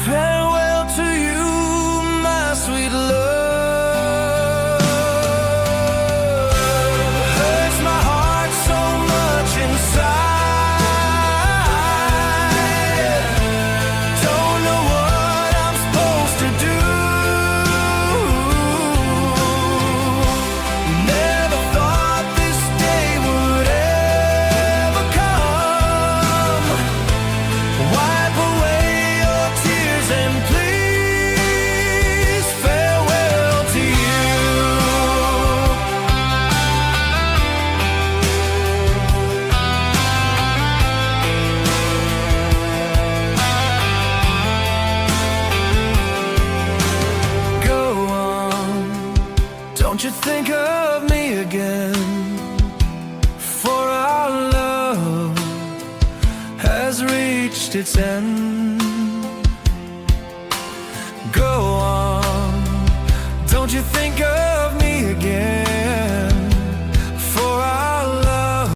Farewell to you, my sweet love. Hurts my heart so much inside. Don't know what I'm supposed to do. Never thought this day would ever come. Wipe away your tears and please farewell to you. Go on, don't you think of me again, for our love has reached its end. Go on, don't you think of